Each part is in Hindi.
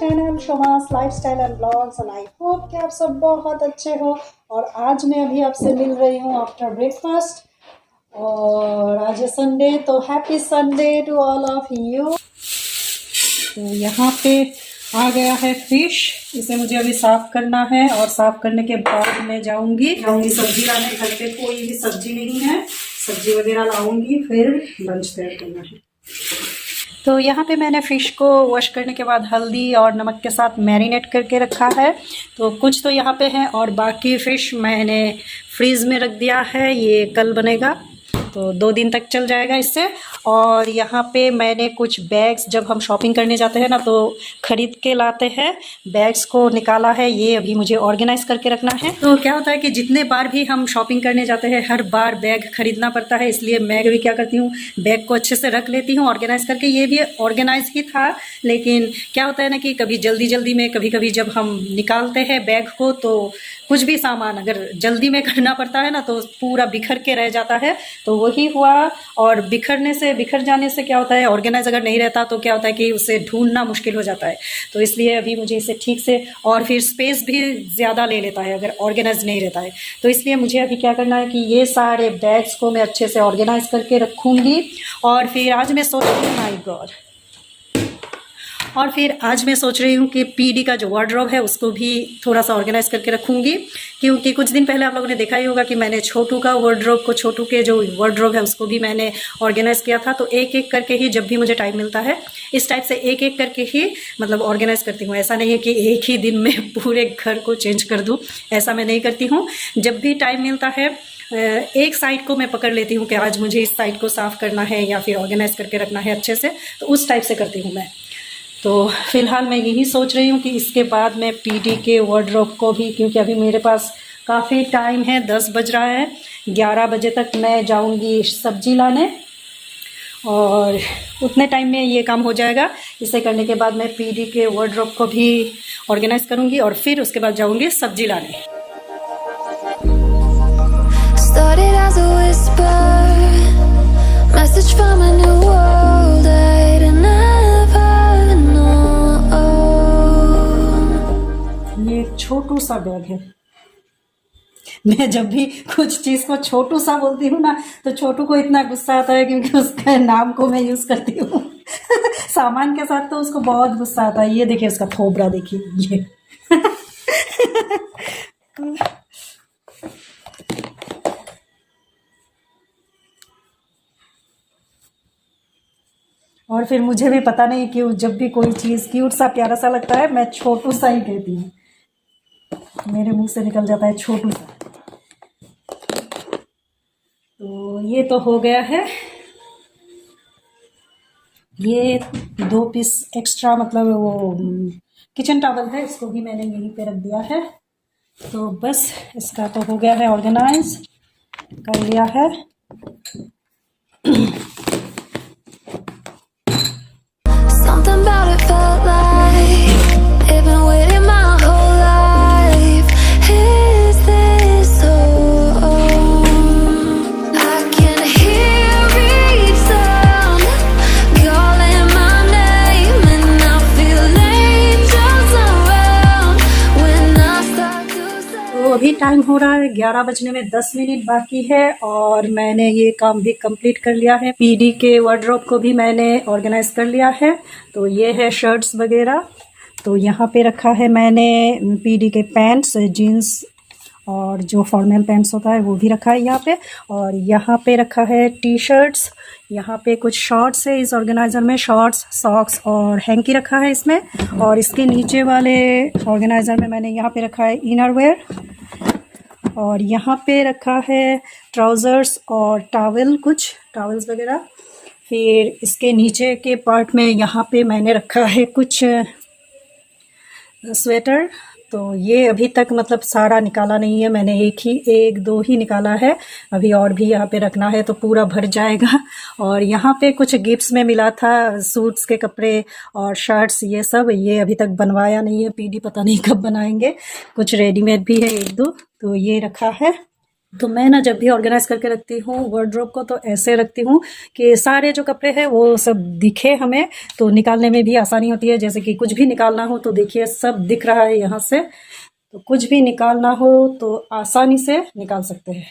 Channel Shomas lifestyle and blogs and I hope कि आप सब बहुत अच्छे हो। और आज मैं अभी आपसे मिल रही हूँ आफ्टर ब्रेकफास्ट और आज है संडे, तो happy Sunday to all of you. तो यहाँ पे आ गया है फिश, इसे मुझे अभी साफ करना है और साफ करने के बाद मैं जाऊंगी सब्जी लाने। घर पे कोई भी सब्जी नहीं है, सब्जी वगैरह लाऊंगी, फिर लंच तैयार करना है। तो यहाँ पे मैंने फ़िश को वॉश करने के बाद हल्दी और नमक के साथ मैरिनेट करके रखा है। तो कुछ तो यहाँ पे है और बाकी फ़िश मैंने फ्रीज़ में रख दिया है, ये कल बनेगा तो 2 दिन तक चल जाएगा इससे। और यहाँ पे मैंने कुछ बैग्स, जब हम शॉपिंग करने जाते हैं ना तो ख़रीद के लाते हैं, बैग्स को निकाला है, ये अभी मुझे ऑर्गेनाइज़ करके रखना है। तो क्या होता है कि जितने बार भी हम शॉपिंग करने जाते हैं हर बार बैग ख़रीदना पड़ता है, इसलिए मैं भी क्या करती हूँ, बैग को अच्छे से रख लेती हूँ ऑर्गेनाइज़ करके। ये भी ऑर्गेनाइज ही था, लेकिन क्या होता है ना कि कभी जल्दी जल्दी में, कभी कभी जब हम निकालते हैं बैग को तो कुछ भी सामान अगर जल्दी में करना पड़ता है ना तो पूरा बिखर के रह जाता है। तो वही हुआ, और बिखर जाने से क्या होता है, ऑर्गेनाइज अगर नहीं रहता तो क्या होता है कि उसे ढूंढना मुश्किल हो जाता है। तो इसलिए अभी मुझे इसे ठीक से, और फिर स्पेस भी ज़्यादा ले लेता है अगर ऑर्गेनाइज नहीं रहता है। तो इसलिए मुझे अभी क्या करना है कि ये सारे बैग्स को मैं अच्छे से ऑर्गेनाइज करके रखूँगी। और फिर आज मैं सोच रही हूँ, माय गॉड, और फिर आज मैं सोच रही हूँ कि पीडी का जो वार्डरोब है उसको भी थोड़ा सा ऑर्गेनाइज करके रखूँगी, क्योंकि कुछ दिन पहले आप लोगों ने देखा ही होगा कि मैंने छोटू का वार्डरोब को, छोटू के जो वार्डरोब है उसको भी मैंने ऑर्गेनाइज किया था। तो एक एक करके ही जब भी मुझे टाइम मिलता है इस टाइप से एक एक करके ही मतलब ऑर्गेनाइज करती हूँ। ऐसा नहीं है कि एक ही दिन में पूरे घर को चेंज कर दूँ, ऐसा मैं नहीं करती हूँ। जब भी टाइम मिलता है एक साइड को मैं पकड़ लेती हूँ कि आज मुझे इस साइड को साफ़ करना है या फिर ऑर्गेनाइज करके रखना है अच्छे से, तो उस टाइप से करती हूँ मैं। तो फ़िलहाल मैं यही सोच रही हूँ कि इसके बाद मैं पीडी के वार्डरोब को भी, क्योंकि अभी मेरे पास काफ़ी टाइम है, 10 बज रहा है, 11 बजे तक मैं जाऊँगी सब्जी लाने और उतने टाइम में ये काम हो जाएगा। इसे करने के बाद मैं पीडी के वार्डरोब को भी ऑर्गेनाइज़ करूँगी और फिर उसके बाद जाऊँगी सब्जी लाने। Started as a whisper, message from a new world I'd never known. ये एक छोटू सा बैग है। मैं जब भी कुछ चीज़ को छोटू सा बोलती हूँ ना तो छोटू को इतना गुस्सा आता है, क्योंकि उसके नाम को मैं यूज़ करती हूँ सामान के साथ, तो उसको बहुत गुस्सा आता है। ये देखिए उसका थोबड़ा, देखिए ये और फिर मुझे भी पता नहीं क्यों जब भी कोई चीज़ क्यूट सा प्यारा सा लगता है मैं छोटू सा ही कहती हूँ, मेरे मुंह से निकल जाता है छोटू सा। तो ये तो हो गया है। ये 2 पीस एक्स्ट्रा मतलब वो किचन टॉवल है, इसको भी मैंने यहीं पे रख दिया है। तो बस इसका तो हो गया है, ऑर्गेनाइज कर लिया है। Something about it felt like it'd been waiting my whole life. Is this home? I can hear each sound calling my name, and I feel angels around when I start to say. तो अभी टाइम हो रहा है 11 बजने में 10 मिनट बाकी है और मैंने ये काम भी कंप्लीट कर लिया है। पीडी के वार्डरोब को भी मैंने ऑर्गेनाइज कर लिया है। तो ये है शर्ट्स वगैरह, तो यहाँ पे रखा है मैंने पीडी के पैंट्स, जीन्स और जो फॉर्मल पैंट्स होता है वो भी रखा है यहाँ पे। और यहाँ पे रखा है टी शर्ट्स, यहाँ पे कुछ शॉर्ट्स है इस ऑर्गेनाइज़र में, शॉर्ट्स, सॉक्स और हैंकी रखा है इसमें। और इसके नीचे वाले ऑर्गेनाइज़र में मैंने यहाँ पे रखा है इनर वेयर, और यहाँ पे रखा है ट्राउज़र्स और टॉवल, कुछ टॉवल्स वगैरह। फिर इसके नीचे के पार्ट में यहाँ पे मैंने रखा है कुछ स्वेटर। तो ये अभी तक मतलब सारा निकाला नहीं है मैंने, एक दो ही निकाला है, अभी और भी यहाँ पे रखना है तो पूरा भर जाएगा। और यहाँ पे कुछ गिफ्ट्स में मिला था, सूट्स के कपड़े और शर्ट्स, ये सब, ये अभी तक बनवाया नहीं है पीडी, पता नहीं कब बनाएंगे। कुछ रेडीमेड भी है 1-2, तो ये रखा है। तो मैं ना जब भी ऑर्गेनाइज करके रखती हूँ वार्डरोब को तो ऐसे रखती हूँ कि सारे जो कपड़े हैं वो सब दिखे हमें, तो निकालने में भी आसानी होती है। जैसे कि कुछ भी निकालना हो तो देखिए सब दिख रहा है यहाँ से, तो कुछ भी निकालना हो तो आसानी से निकाल सकते हैं।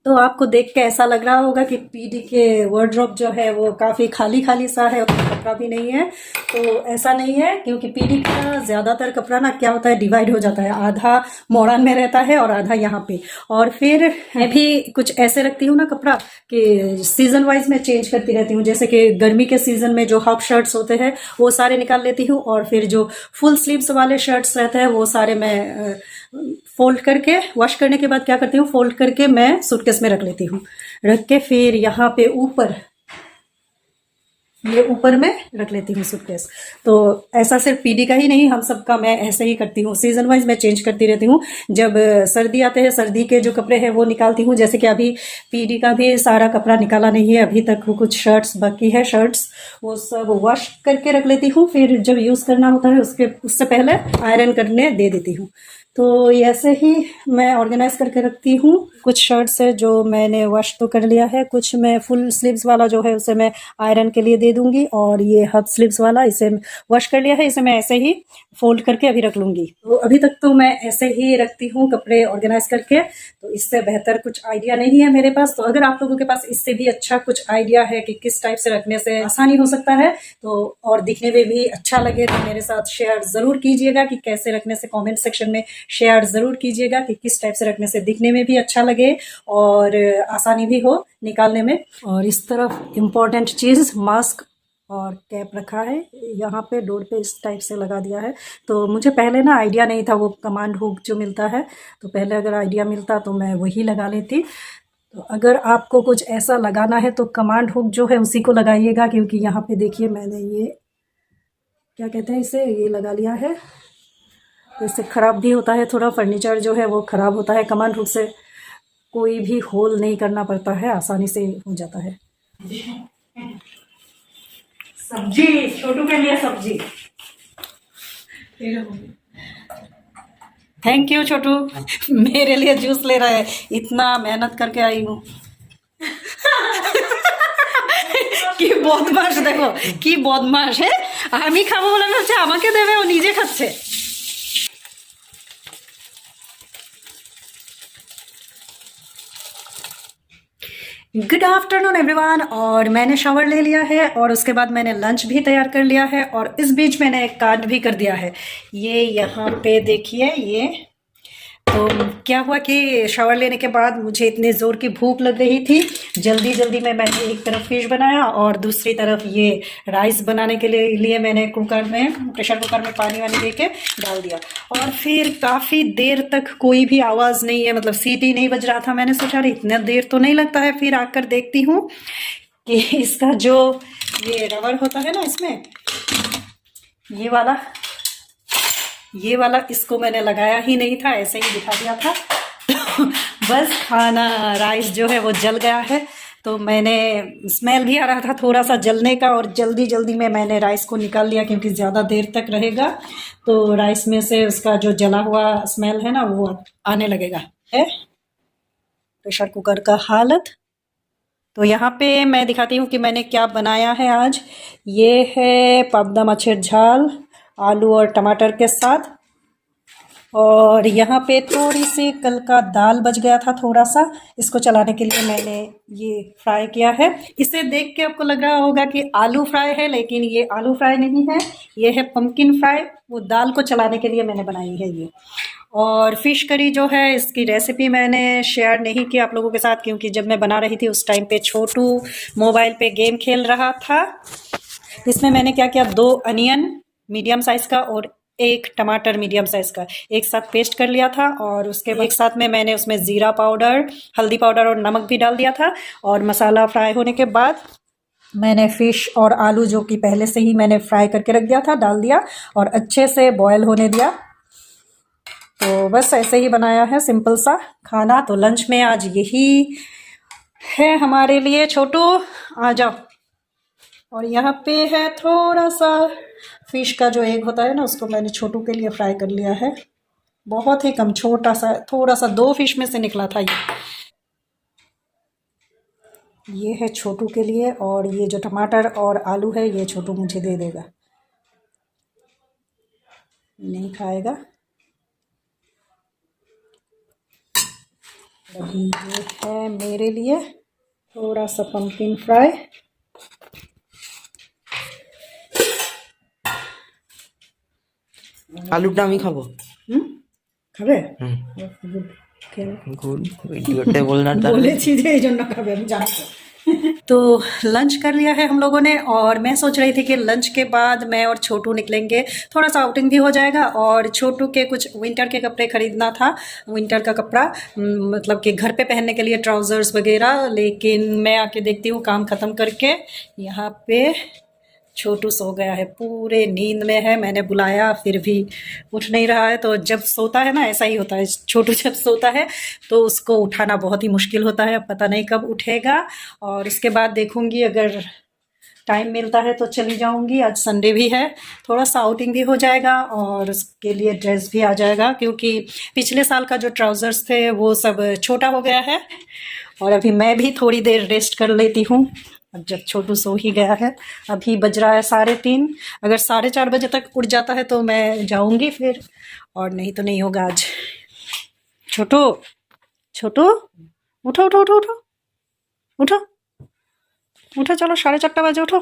तो आपको देख के ऐसा लग रहा होगा कि पीडी के वार्डरोब जो है वो काफ़ी खाली खाली सा है और कपड़ा भी नहीं है, तो ऐसा नहीं है, क्योंकि पीडी का ज़्यादातर कपड़ा ना क्या होता है डिवाइड हो जाता है, आधा मोड़न में रहता है और आधा यहाँ पे। और फिर मैं भी कुछ ऐसे रखती हूँ ना कपड़ा कि सीज़न वाइज मैं चेंज करती रहती हूँ। जैसे कि गर्मी के सीज़न में जो हाफ शर्ट्स होते हैं वो सारे निकाल लेती हूँ, और फिर जो फुल स्लीव्स वाले शर्ट्स रहते हैं वो सारे मैं फोल्ड करके, वॉश करने के बाद क्या करती हूँ, फोल्ड करके मैं सूटकेस में रख लेती हूँ। रख के फिर यहाँ पे ऊपर, ये ऊपर में रख लेती हूँ सूटकेस। तो ऐसा सिर्फ पीडी का ही नहीं, हम सबका मैं ऐसे ही करती हूँ। सीजन वाइज मैं चेंज करती रहती हूँ। जब सर्दी आते हैं, सर्दी के जो कपड़े हैं वो निकालती हूँ। जैसे कि अभी पीडी का भी सारा कपड़ा निकाला नहीं है अभी तक, वो कुछ शर्ट्स बाकी है, शर्ट्स वो सब वॉश करके रख लेती हूँ। फिर जब यूज़ करना होता है उससे पहले आयरन करने दे देती हूँ। तो ऐसे ही मैं ऑर्गेनाइज करके रखती हूँ। कुछ शर्ट्स है जो मैंने वॉश तो कर लिया है, कुछ मैं फुल स्लीव्स वाला जो है उसे मैं आयरन के लिए दे दूंगी, और ये हाफ स्लीव्स वाला इसे वॉश कर लिया है, इसे मैं ऐसे ही फोल्ड करके अभी रख लूंगी। तो अभी तक तो मैं ऐसे ही रखती हूँ कपड़े ऑर्गेनाइज करके, तो इससे बेहतर कुछ आइडिया नहीं है मेरे पास। तो अगर आप लोगों के पास इससे भी अच्छा कुछ आइडिया है कि किस टाइप से रखने से आसानी हो सकता है तो और दिखने में भी अच्छा लगे, तो मेरे साथ शेयर ज़रूर कीजिएगा कि कैसे रखने से। कमेंट सेक्शन में शेयर ज़रूर कीजिएगा कि किस टाइप से रखने से दिखने में भी अच्छा लगे और आसानी भी हो निकालने में। और इस तरफ इम्पॉर्टेंट चीज़ मास्क और कैप रखा है, यहाँ पे डोर पे इस टाइप से लगा दिया है। तो मुझे पहले ना आइडिया नहीं था वो कमांड हुक जो मिलता है, तो पहले अगर आइडिया मिलता तो मैं वही लगा लेती। तो अगर आपको कुछ ऐसा लगाना है तो कमांड हुक जो है उसी को लगाइएगा, क्योंकि यहाँ पे देखिए मैंने ये क्या कहते हैं इसे, ये लगा लिया है। तो इससे ख़राब भी होता है, थोड़ा फर्नीचर जो है वो ख़राब होता है। कमांड हुक से कोई भी होल नहीं करना पड़ता है, आसानी से हो जाता है। सब्जी, छोटू के लिए सब्जी। थैंक यू छोटू, मेरे लिए जूस ले रहा है, इतना मेहनत करके आई हूँ। কি বদমাস দেখো, কি বদমাস হে, আমি খাবো বলে হচ্ছে আমাকে দেবে, ও নিজে খাচ্ছে। Good afternoon everyone. और मैंने शावर ले लिया है और उसके बाद मैंने लंच भी तैयार कर लिया है, और इस बीच मैंने एक कार्ड भी कर दिया है। ये यहाँ पे देखिए, ये तो क्या हुआ कि शावर लेने के बाद मुझे इतने ज़ोर की भूख लग रही थी, जल्दी जल्दी में मैंने एक तरफ फिश बनाया और दूसरी तरफ ये राइस बनाने के लिए मैंने कुकर में, प्रेशर कुकर में पानी वानी दे के डाल दिया। और फिर काफ़ी देर तक कोई भी आवाज़ नहीं है, मतलब सीटी नहीं बज रहा था। मैंने सोचा अरे इतना देर तो नहीं लगता है, फिर आकर देखती हूँ कि इसका जो ये रबर होता है ना इसमें, ये वाला इसको मैंने लगाया ही नहीं था, ऐसे ही दिखा दिया था। बस खाना राइस जो है वो जल गया है। तो मैंने, स्मेल भी आ रहा था थोड़ा सा जलने का, और जल्दी जल्दी में मैंने राइस को निकाल लिया, क्योंकि ज़्यादा देर तक रहेगा तो राइस में से उसका जो जला हुआ स्मेल है ना वो आने लगेगा। है प्रेशर कुकर का हालत। तो यहाँ पे मैं दिखाती हूँ कि मैंने क्या बनाया है आज। ये है पाबदा मच्छर झाल आलू और टमाटर के साथ, और यहाँ पे थोड़ी सी कल का दाल बच गया था थोड़ा सा, इसको चलाने के लिए मैंने ये फ्राई किया है। इसे देख के आपको लग रहा होगा कि आलू फ्राई है, लेकिन ये आलू फ्राई नहीं है, ये है पम्पकिन फ्राई। वो दाल को चलाने के लिए मैंने बनाई है ये। और फिश करी जो है इसकी रेसिपी मैंने शेयर नहीं की आप लोगों के साथ, क्योंकि जब मैं बना रही थी उस टाइम पे छोटू मोबाइल पे गेम खेल रहा था। इसमें मैंने क्या किया, 2 अनियन मीडियम साइज़ का और 1 टमाटर मीडियम साइज़ का एक साथ पेस्ट कर लिया था, और उसके एक साथ में मैंने उसमें ज़ीरा पाउडर, हल्दी पाउडर और नमक भी डाल दिया था। और मसाला फ्राई होने के बाद मैंने फ़िश और आलू जो कि पहले से ही मैंने फ्राई करके रख दिया था डाल दिया, और अच्छे से बॉयल होने दिया। तो बस ऐसे ही बनाया है सिंपल सा खाना। तो लंच में आज यही है हमारे लिए। छोटू आ जाओ। और यहाँ पे है थोड़ा सा फिश का जो एग होता है ना, उसको मैंने छोटू के लिए फ्राई कर लिया है। बहुत ही कम, छोटा सा, थोड़ा सा 2 फिश में से निकला था ये। ये है छोटू के लिए, और ये जो टमाटर और आलू है ये छोटू मुझे दे देगा, नहीं खाएगा। अभी ये है मेरे लिए थोड़ा सा पम्पकिन फ्राई। আলুটা আমি খাবো। খাবে? গুড ভিডিওতে বলনা তাহলে। বলেছি যে এই জন্য খাবে, আমি জানতো। तो लंच कर लिया है हम लोगों ने, और मैं सोच रही थी कि लंच के बाद मैं और छोटू निकलेंगे, थोड़ा सा आउटिंग भी हो जाएगा, और छोटू के कुछ विंटर के कपड़े खरीदना था, विंटर का कपड़ा, मतलब कि घर पे पहनने के लिए ट्राउज़र्स वगैरह। लेकिन मैं आके देखती हूँ काम ख़त्म करके, यहाँ पे छोटू सो गया है, पूरे नींद में है। मैंने बुलाया फिर भी उठ नहीं रहा है। तो जब सोता है ना ऐसा ही होता है, छोटू जब सोता है तो उसको उठाना बहुत ही मुश्किल होता है। अब पता नहीं कब उठेगा, और इसके बाद देखूंगी अगर टाइम मिलता है तो चली जाऊंगी। आज संडे भी है, थोड़ा सा आउटिंग भी हो जाएगा और उसके लिए ड्रेस भी आ जाएगा, क्योंकि पिछले साल का जो ट्राउज़र्स थे वो सब छोटा हो गया है। और अभी मैं भी थोड़ी देर रेस्ट कर लेती हूँ, अब जब छोटू सो ही गया है। अभी बज रहा है 3:30, अगर 4:30 बजे तक उठ जाता है तो मैं जाऊंगी फिर, और नहीं तो नहीं होगा आज। छोटू छोटू उठो उठो उठो उठो उठो उठो, चलो 4:30 বাজে উঠো,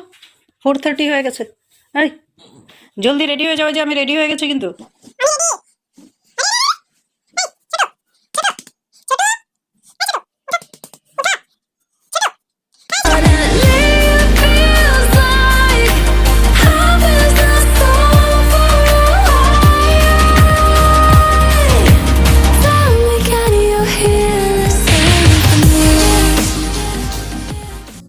4:30 হয়ে গেছে। এই জলদি রেডি হয়ে যাও, যে আমি রেডি হয়ে গেছি কিন্তু।